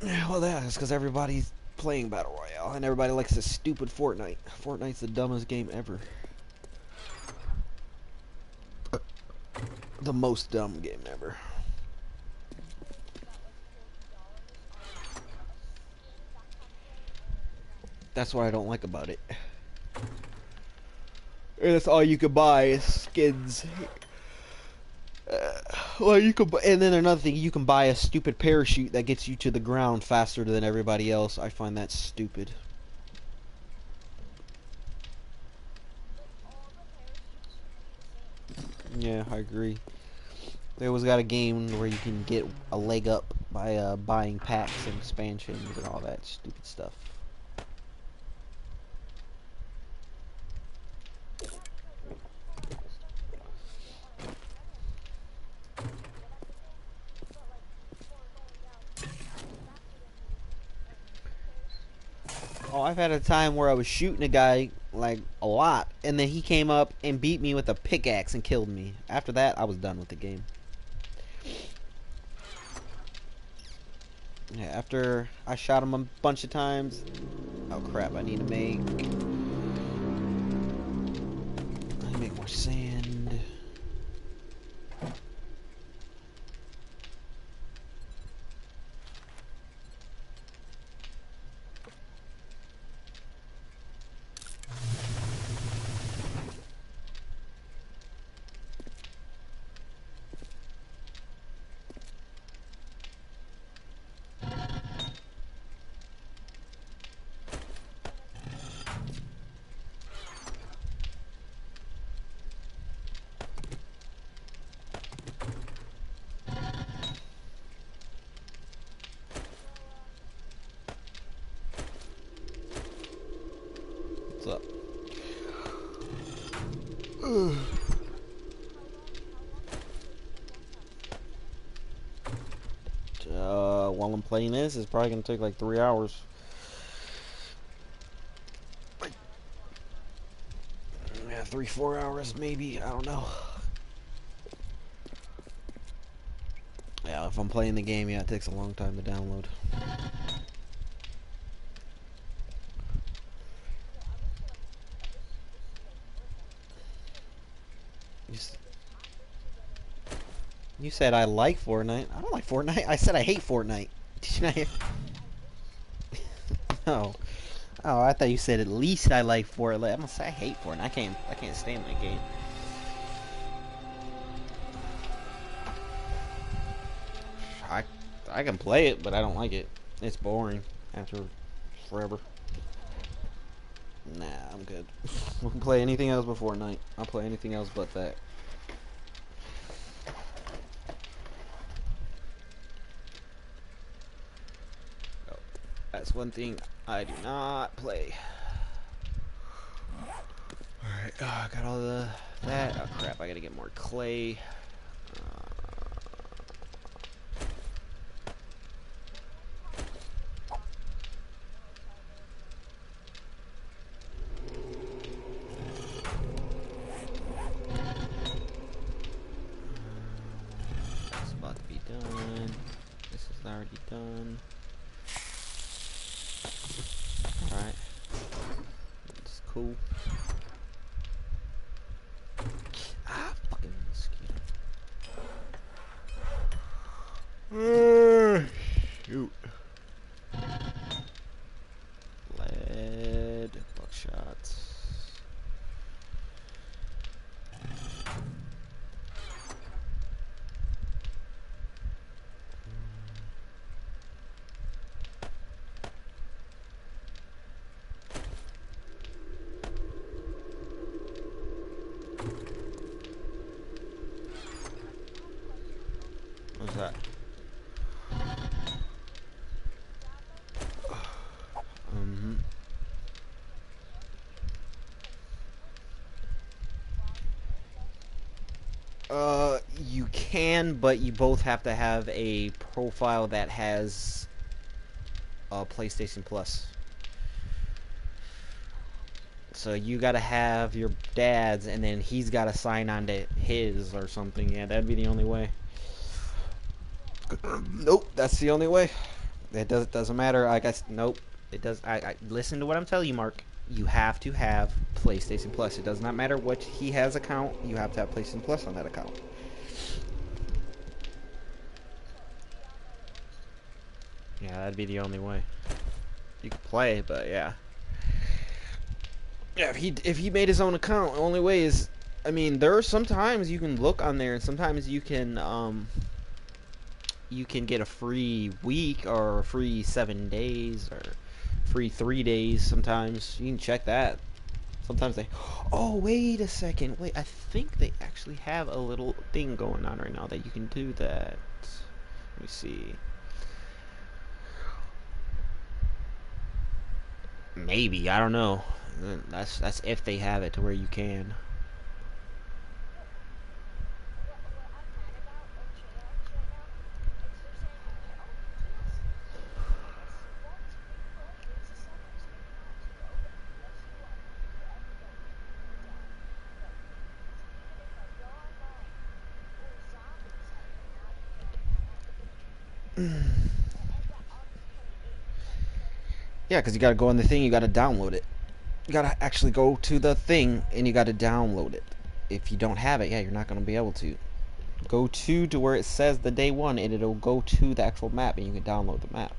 Yeah, well, that's because everybody's playing Battle Royale, and everybody likes this stupid Fortnite. Fortnite's the dumbest game ever. The most dumb game ever. That's what I don't like about it. And that's all you could buy is skins. Well, you could, and then another thing, you can buy a stupid parachute that gets you to the ground faster than everybody else. I find that stupid. Yeah, I agree. They always got a game where you can get a leg up by buying packs and expansions and all that stupid stuff. Oh, I've had a time where I was shooting a guy, like, a lot, and then he came up and beat me with a pickaxe and killed me. After that, I was done with the game. Yeah, after I shot him a bunch of times. Oh crap, I need to make more sand. What's up? While I'm playing this, it's probably gonna take like 3 hours. Yeah, 3-4 hours maybe. I don't know. Yeah, if I'm playing the game, yeah, it takes a long time to download. You said I like Fortnite. I don't like Fortnite. I said I hate Fortnite. Did you not hear? No. Oh, I thought you said at least I like Fortnite. I'm gonna say I hate Fortnite. I can't stand that game. I can play it, but I don't like it. It's boring after forever. Nah, I'm good. We can play anything else but Fortnite. I'll play anything else but that. Oh, that's one thing I do not play. Alright, I got all that. Oh crap, I gotta get more clay. already done. Alright. That's cool. Ah, fucking mosquito. Shoot. Lead, buckshot. What's that? You can, but you both have to have a profile that has PlayStation Plus. So you gotta have your dad's, and then he's gotta sign on to his or something. Yeah, that'd be the only way. Nope, that's the only way. It doesn't matter. I guess nope. It does. I listen to what I'm telling you, Mark. You have to have PlayStation Plus. It does not matter what he has account. You have to have PlayStation Plus on that account. Yeah, that'd be the only way. You could play, but yeah. Yeah, if he made his own account, the only way is, I mean, there are sometimes you can look on there, and sometimes you can get a free week or a free 7 days or free 3 days. Sometimes you can check that. Sometimes they, oh wait a second, wait, I think they actually have a little thing going on right now that you can do that. Let me see. Maybe, I don't know. That's if they have it to where you can. Yeah, because you got to go on the thing, you got to download it. You got to actually go to the thing and you got to download it. If you don't have it, yeah, you're not going to be able to. Go to where it says the day one, and it'll go to the actual map, and you can download the map.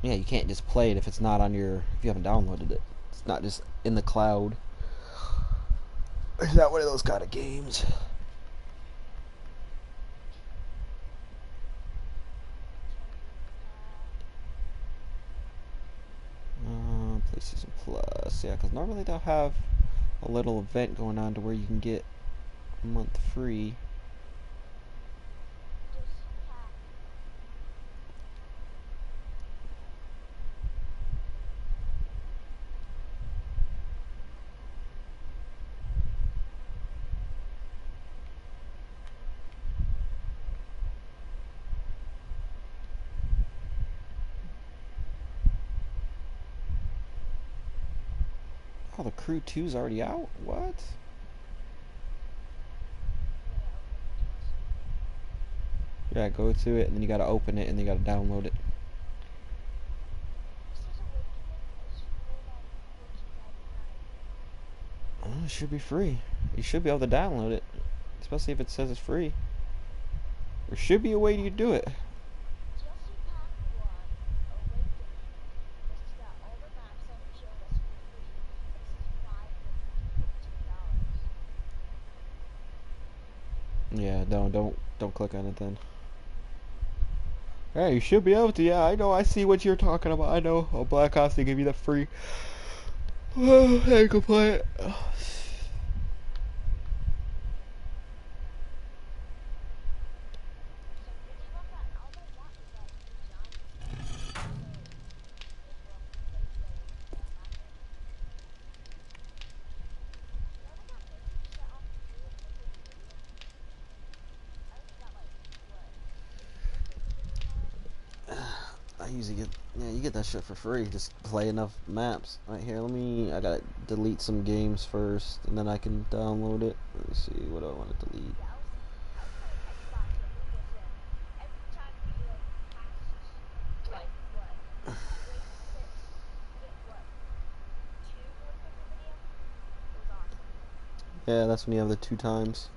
Yeah, you can't just play it if it's not on your, if you haven't downloaded it. It's not just in the cloud. It's not one of those kind of games. PlayStation Plus, yeah, because normally they'll have a little event going on to where you can get a month free. Oh, the Crew 2's already out? What? Yeah, go to it, and then you gotta open it, and then you gotta download it. Oh, it should be free. You should be able to download it, especially if it says it's free. There should be a way to do it. Yeah, don't click on it then. Yeah, you should be able to. Yeah, I know. I see what you're talking about. I know. Oh, Black Ops, they give you the free. Oh, I can play it. I usually get, yeah, you get that shit for free. Just play enough maps. Right here, I gotta delete some games first, and then I can download it. Let me see, what do I want to delete? Yeah, that's when you have the 2 times.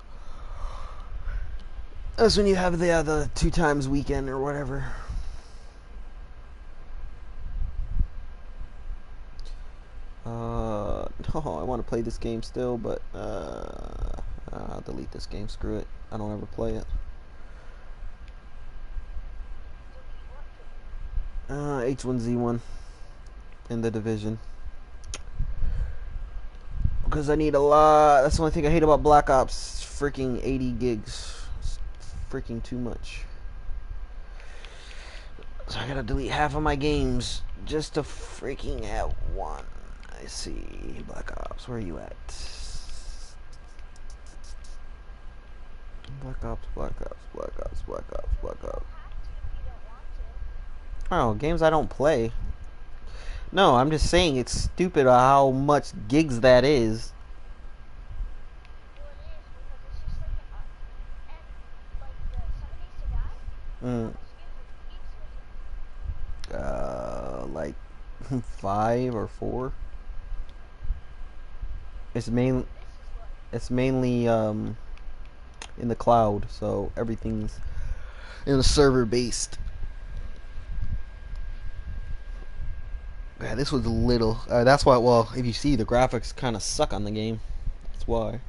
That's when you have the 2 times weekend or whatever. No, I want to play this game still, but I'll delete this game. Screw it. I don't ever play it. H1Z1 in the Division. Because I need a lot. That's the only thing I hate about Black Ops. Freaking 80 gigs. It's freaking too much. So I gotta delete half of my games just to freaking have one. I see. Black Ops, where are you at? Black Ops, Black Ops, Black Ops, Black Ops, Black Ops. Oh, games I don't play. No, I'm just saying it's stupid how much gigs that is. Mm. Like 5 or 4. It's mainly in the cloud, so everything's in the server based. Yeah, this was little. That's why. Well, if you see, the graphics kind of suck on the game. That's why.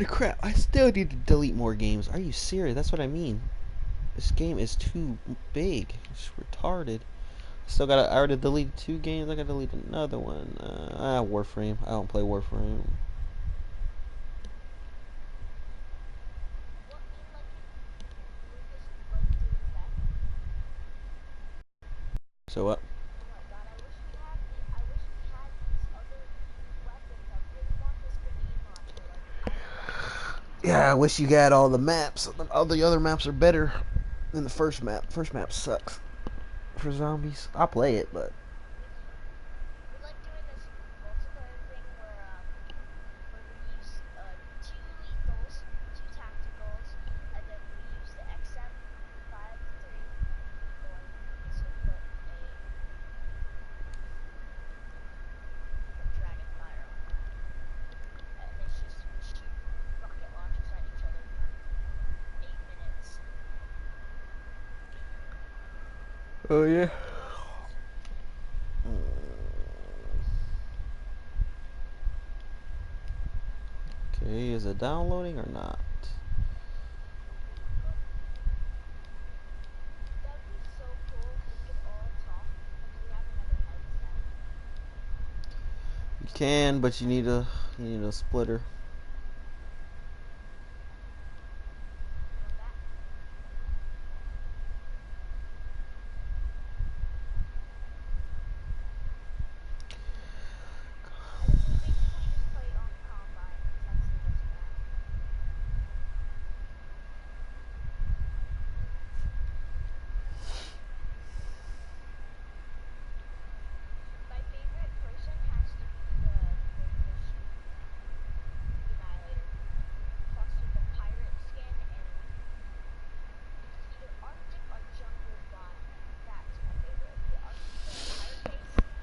Crap! I still need to delete more games. Are you serious? That's what I mean. This game is too big. It's retarded. Still gotta. I already deleted 2 games. I gotta delete another one. Warframe. I don't play Warframe. So what? Yeah, I wish you got all the maps. All the other maps are better than the first map. First map sucks for zombies. I'll play it, but oh yeah. Okay, is it downloading or not? You can, but you need a splitter.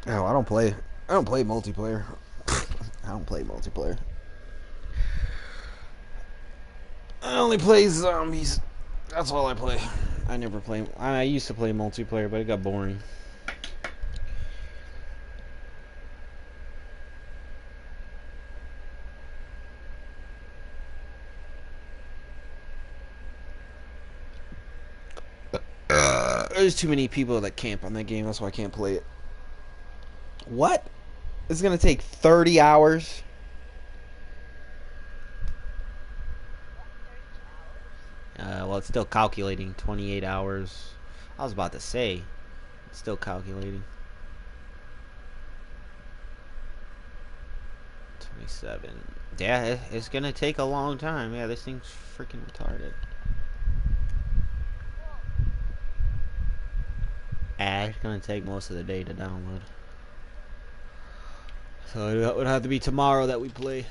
Oh, I don't play. I don't play multiplayer. I don't play multiplayer. I only play zombies. That's all I play. I never play. I used to play multiplayer, but it got boring. There's too many people that camp on that game. That's why I can't play it. What? It's gonna take 30 hours. Well, it's still calculating 28 hours. I was about to say, it's still calculating. 27. Yeah, it's gonna take a long time. Yeah, this thing's freaking retarded. It's gonna take most of the day to download. So it would have to be tomorrow that we play.